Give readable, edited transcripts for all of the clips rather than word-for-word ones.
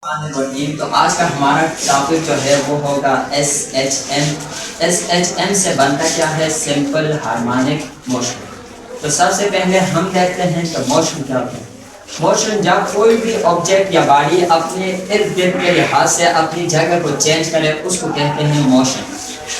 तो आज का हमारा टॉपिक जो है वो होगा SHM। SHM से बनता क्या है? Simple harmonic motion. तो सबसे पहले हम देखते हैं कि मोशन क्या होता है। मोशन जब कोई भी ऑब्जेक्ट या बॉडी अपने इर्द गिर्द के लिहाज से अपनी जगह को चेंज करे उसको कहते हैं मोशन।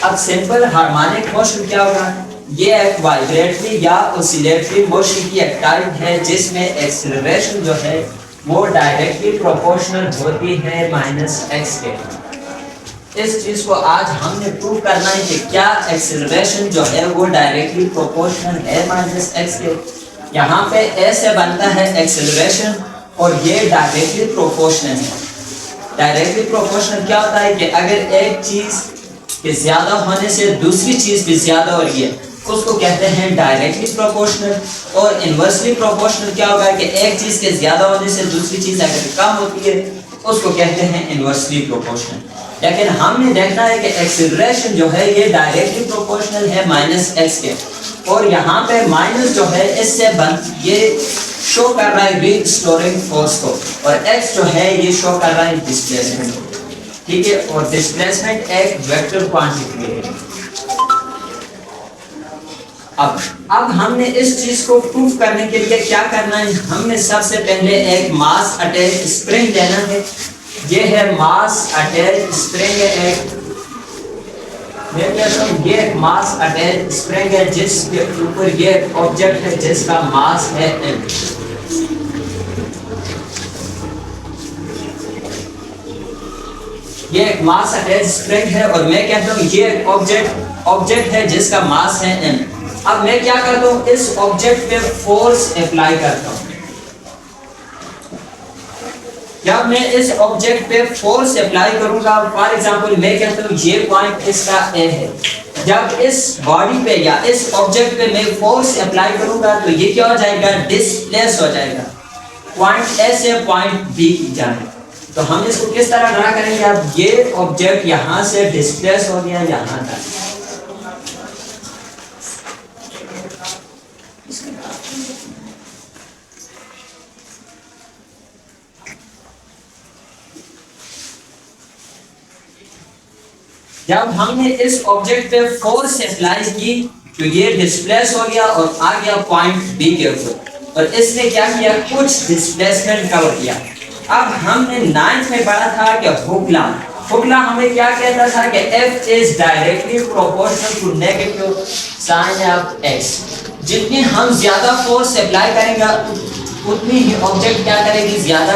अब सिंपल हार्मोनिक मोशन क्या होगा? ये एक वाइब्रेटरी या ऑसिलेटरी मोशन की एक टाइप है जिसमें एक्सेलरेशन जो है वो डायरेक्टली प्रोपोर्शनल होती है -x के। इस चीज को आज हमने प्रूव करना है कि क्या एक्सेलरेशन जो है वो डायरेक्टली प्रोपोर्शनल है -x के। यहाँ पे a से बनता है एक्सेलरेशन और ये डायरेक्टली प्रोपोर्शनल है। डायरेक्टली प्रोपोर्शनल क्या होता है कि अगर एक चीज के ज्यादा होने से दूसरी चीज भी ज्यादा हो रही है उसको कहते हैं डायरेक्टली प्रोपोर्शनल। और इनवर्सली प्रोपोर्शनल क्या होगा कि एक चीज के ज्यादा होने से दूसरी चीज अगर कम होती है उसको कहते हैं इनवर्सली प्रोपोर्शनल। लेकिन हमने देखना है कि एक्सेलरेशन जो है ये डायरेक्टली प्रोपोर्शनल है -x के। और यहाँ पे माइनस जो है इससे ये शो कर रहा है रीस्टोरिंग फोर्स को और x जो है ये शो कर रहा है डिस्प्लेसमेंट को। ठीक है, और डिस्प्लेसमेंट एक वेक्टर क्वांटिटी है। अब हमने इस चीज को प्रूव करने के लिए क्या करना है? हमने सबसे पहले एक मास अटैच स्प्रिंग लेना है। ये है मास अटैच स्प्रिंग है एक, मैं कहता हूँ ये एक मास अटैच स्प्रिंग है जिसके ऊपर ये ऑब्जेक्ट है जिसका मास है m। ये एक मास अटैच स्प्रिंग है और मैं कहता हूँ ये एक ऑब्जेक्ट है जिसका मास है m। अब मैं क्या करता हूँ? इस ऑब्जेक्ट पे फोर्स अप्लाई करता हूँ। जब मैं इस ऑब्जेक्ट पे फोर्स अप्लाई करूंगा, फॉर एग्जांपल मैं कहता हूँ ये पॉइंट इसका A है। जब इस बॉडी पे या इस ऑब्जेक्ट पे मैं फोर्स अप्लाई करूंगा तो ये क्या हो जाएगा? डिस्प्लेस हो जाएगा पॉइंट A से पॉइंट B की जाने। तो हम इसको किस तरह ड्रा करेंगे? अब ये ऑब्जेक्ट यहाँ से डिस्प्लेस हो गया यहाँ तक। जब हमने इस ऑब्जेक्ट पे फोर्स अप्लाई की तो ये डिस्प्लेस हो गया और आ गया पॉइंट बी के ऊपर और इसने क्या किया? कुछ डिस्प्लेसमेंट कवर किया। अब हमने 9th में पढ़ा था कि हुकला हमें क्या कहता था कि F is directly proportional to negative sine of x। जितनी हम ज्यादा फोर्स अप्लाई करेंगे उतनी ही ऑब्जेक्ट क्या करेगी? ज्यादा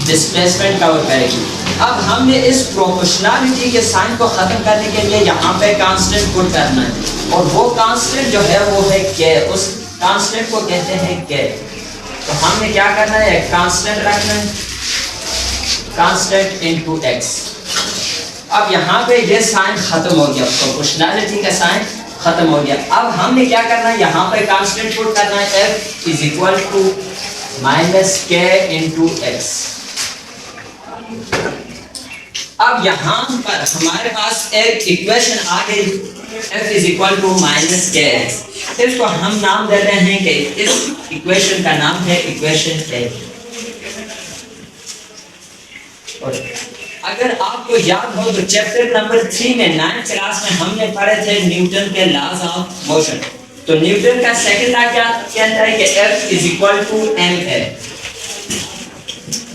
डिस्प्लेसमेंट कवर करेगी। अब हमने इस प्रोपोर्शनलिटी के साइन को खत्म करने के लिए यहाँ पे कांस्टेंट पुट करना है और वो कांस्टेंट जो है वो है k। उस कांस्टेंट को कहते हैं k। तो हमने क्या करना है? कांस्टेंट रखना है, कांस्टेंट इनटू x। अब यहाँ पे ये साइन खत्म हो गया, प्रोपोर्शनलिटी का साइन खत्म हो गया। अब हमने क्या करना है? यहाँ पे कांस्टेंट पुट करना है, f is equal to -k into x। अब यहाँ पर हमारे पास एक इक्वेशन आ गई, f is equal to -kx। इसको हम नाम देते हैं कि इस इक्वेशन का नाम है इक्वेशन a। और अगर आपको याद हो तो चैप्टर नंबर 3 में 9th क्लास में हमने पढ़े थे न्यूटन के लॉज ऑफ मोशन। तो न्यूटन का सेकंड लॉ क्या कहता है कि f is equal to ma।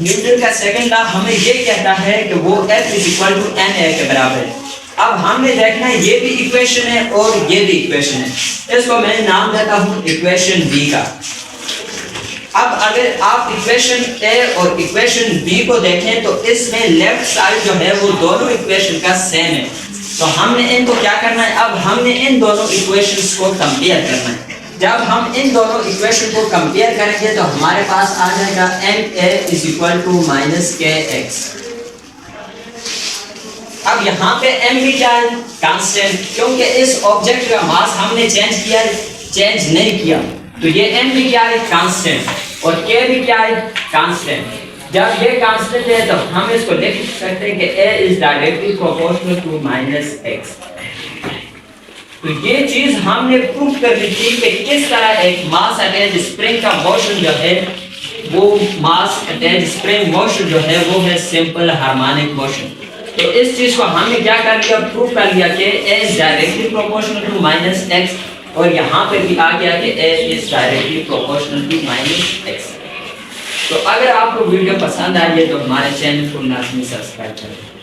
Newton का सेकंड लॉ हमें ये कहता है कि वो F is equal to ma के बराबर है। अब हमने देखना है ये भी इक्वेशन है और ये भी इक्वेशन है। इसको मैं नाम देता हूँ इक्वेशन B का। अब अगर आप इक्वेशन A और इक्वेशन B को देखें तो इसमें लेफ्ट साइड जो है वो दोनों इक्वेशन का सेम है। तो हमने इनको क्या करना है? अब हमने इन दोनों इक्वेशंस को कंपेयर करना है। जब हम इन दोनों इक्वेशन को कंपेयर करेंगे तो हमारे पास आ जाएगा ma is equal to -kx। अब यहाँ पे m भी क्या है? कांस्टेंट, क्योंकि इस ऑब्जेक्ट का मास हमने चेंज नहीं किया तो ये m भी क्या है? कांस्टेंट। और k भी क्या है? कांस्टेंट। जब ये कांस्टेंट है तो हम इसको लिख सकते हैं कि a is directly proportional to -x। तो ये चीज हमने प्रूव कर दी थी कि किस तरह एक मास अटैच स्प्रिंग का मोशन जो है वो मास अटैच स्प्रिंग मोशन जो है वो है सिंपल हार्मोनिक मोशन। तो इस चीज को हमने क्या कर लिया, प्रूव कर लिया कि A is directly proportional to minus X, और यहाँ पे भी आ गया कि A is directly proportional to minus X. तो अगर आपको वीडियो पसंद आई है तो हमारे चैनल को लाजमी सब्सक्राइब करें।